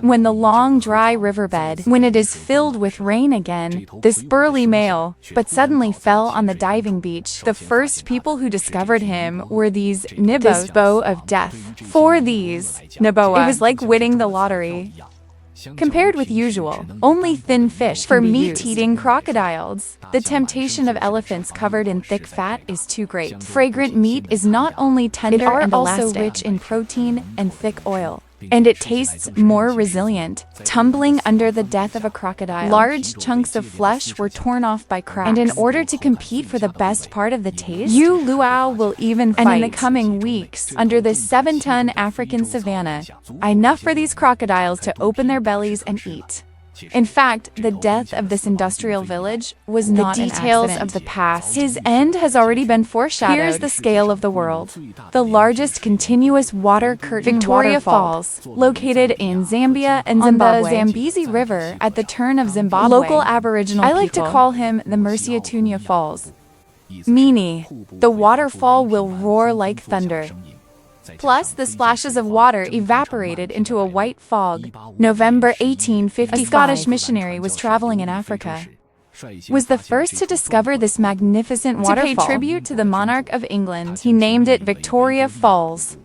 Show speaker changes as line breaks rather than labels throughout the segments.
When the long, dry riverbed, when it is filled with rain again, this burly male, but suddenly fell on the diving beach. The first people who discovered him were these Nibos, this bow of death. For these Niboa, it was like winning the lottery. Compared with usual, only thin fish for meat-eating crocodiles. The temptation of elephants covered in thick fat is too great. Fragrant meat is not only tender and also rich in protein and thick oil, and it tastes more resilient. Tumbling under the death of a crocodile, large chunks of flesh were torn off by cracks. And in order to compete for the best part of the taste, Yu Luao will even fight, and in the coming weeks, under this 7-ton African savanna, enough for these crocodiles to open their bellies and eat. In fact, the death of this industrial village was not the details of the past. His end has already been foreshadowed. Here's the scale of the world. The largest continuous water curtain Victoria Falls, located in Zambia and Zimbabwe. On the Zambezi River at the turn of Zimbabwe. Local Aboriginal people, I like to call him the Merciatunya Falls. Meaning, the waterfall will roar like thunder. Plus, the splashes of water evaporated into a white fog. November 1855, a Scottish missionary was traveling in Africa. Was the first to discover this magnificent waterfall. To pay tribute to the monarch of England, he named it Victoria Falls.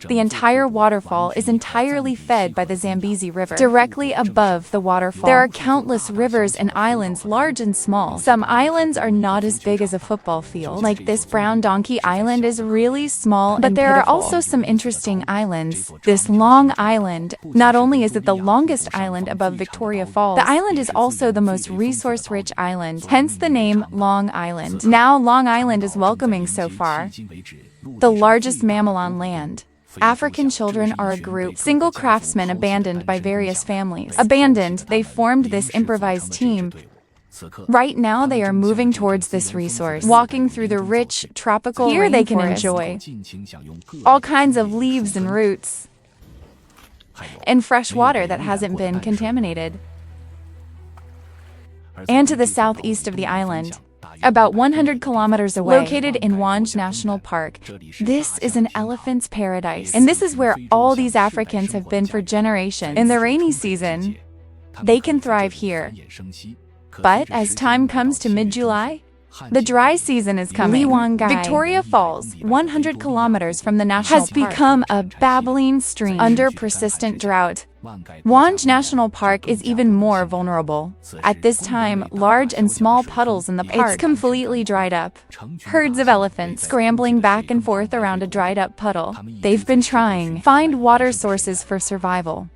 The entire waterfall is entirely fed by the Zambezi River. Directly above the waterfall, there are countless rivers and islands, large and small. Some islands are not as big as a football field. Like this Brown Donkey Island is really small, but there are also some interesting islands. This Long Island, not only is it the longest island above Victoria Falls, the island is also the most resource-rich island, hence the name Long Island. Now Long Island is welcoming so far the largest mammal on land. African children are a group, single craftsmen abandoned by various families. Abandoned, they formed this improvised team. Right now they are moving towards this resource, walking through the rich, tropical rainforest. Here they can enjoy all kinds of leaves and roots, and fresh water that hasn't been contaminated. And to the southeast of the island, about 100 kilometers away, located in Wanj National Park, this is an elephant's paradise. And this is where all these Africans have been for generations. In the rainy season, they can thrive here. But as time comes to mid-July, the dry season is coming. Victoria Falls, 100 kilometers from the national park, has become a babbling stream under persistent drought. Wanj National Park is even more vulnerable. At this time, large and small puddles in the park, it's completely dried up. Herds of elephants scrambling back and forth around a dried up puddle. They've been trying to find water sources for survival.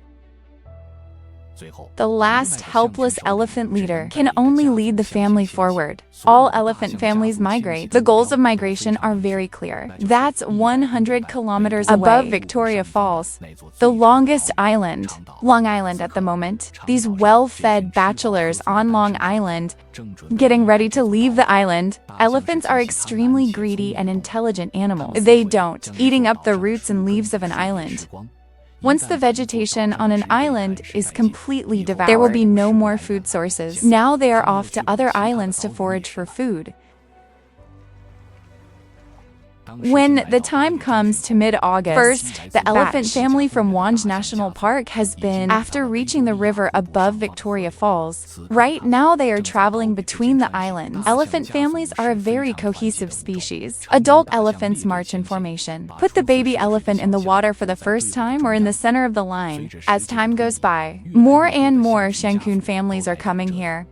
The last helpless elephant leader can only lead the family forward. All elephant families migrate. The goals of migration are very clear. That's 100 kilometers above Victoria Falls, the longest island, Long Island at the moment. These well-fed bachelors on Long Island, getting ready to leave the island. Elephants are extremely greedy and intelligent animals. They don't, eating up the roots and leaves of an island. Once the vegetation on an island is completely devoured, there will be no more food sources. Now they are off to other islands to forage for food. When the time comes to mid-August, first, the elephant family from Wanj National Park has been, after reaching the river above Victoria Falls. Right now they are traveling between the islands. Elephant families are a very cohesive species. Adult elephants march in formation. Put the baby elephant in the water for the first time or in the center of the line. As time goes by, more and more Shenkun families are coming here.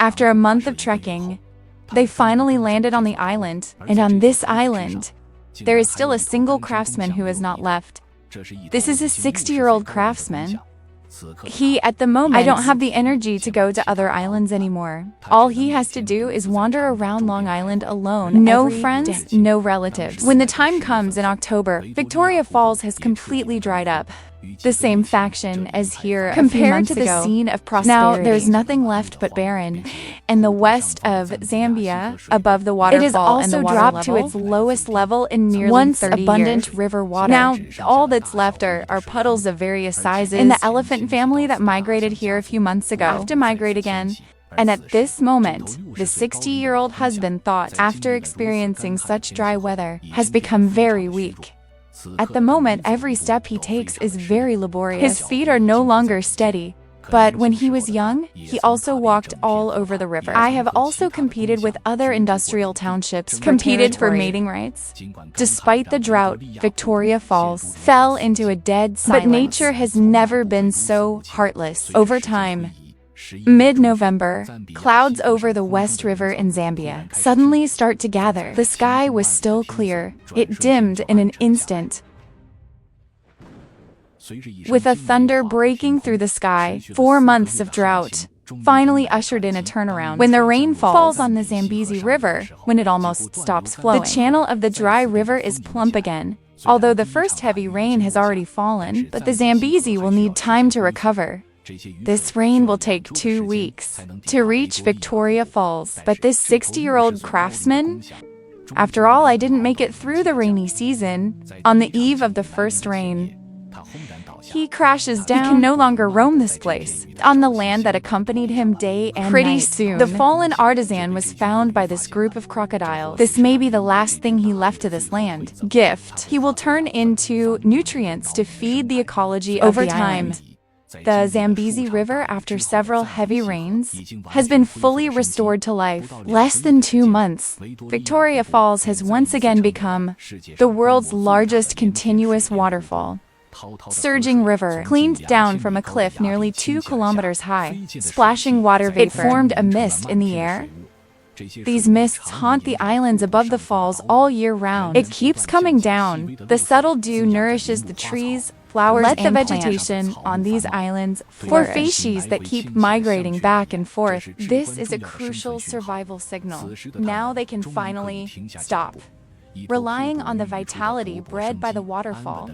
After a month of trekking, they finally landed on the island, and on this island, there is still a single craftsman who has not left. This is a 60-year-old craftsman. He, at the moment, I don't have the energy to go to other islands anymore. All he has to do is wander around Long Island alone. No friends, no relatives. When the time comes in October, Victoria Falls has completely dried up. The same faction as here compared to the scene of prosperity. Now there's nothing left but barren. In the west of Zambia, above the waterfall, it has also dropped to its lowest level in nearly once 30 abundant years. River water. Now all that's left are puddles of various sizes. And the elephant family that migrated here a few months ago have to migrate again. And at this moment, the 60-year-old husband thought, after experiencing such dry weather, has become very weak. At the moment, every step he takes is very laborious. His feet are no longer steady. But when he was young, he also walked all over the river. I have also competed with other industrial townships, competed for mating rights. Despite the drought, Victoria Falls fell into a dead silence. But nature has never been so heartless. Over time, mid-November, clouds over the West River in Zambia suddenly start to gather. The sky was still clear. It dimmed in an instant. With a thunder breaking through the sky, 4 months of drought finally ushered in a turnaround. When the rain falls on the Zambezi River, when it almost stops flowing, the channel of the dry river is plump again. Although the first heavy rain has already fallen, but the Zambezi will need time to recover. This rain will take 2 weeks to reach Victoria Falls, but this 60-year-old craftsman, after all, I didn't make it through the rainy season. On the eve of the first rain, he crashes down. He can no longer roam this place, on the land that accompanied him day and night. Pretty soon, the fallen artisan was found by this group of crocodiles. This may be the last thing he left to this land. Gift. He will turn into nutrients to feed the ecology over time. The Zambezi River, after several heavy rains, has been fully restored to life. Less than 2 months, Victoria Falls has once again become the world's largest continuous waterfall. Surging river, cleaned down from a cliff nearly 2 kilometers high, splashing water vapor. It formed a mist in the air. These mists haunt the islands above the falls all year round. It keeps coming down. The subtle dew nourishes the trees, flowers, and the vegetation on these islands for species that keep migrating back and forth. This is a crucial survival signal. Now they can finally stop, relying on the vitality bred by the waterfall.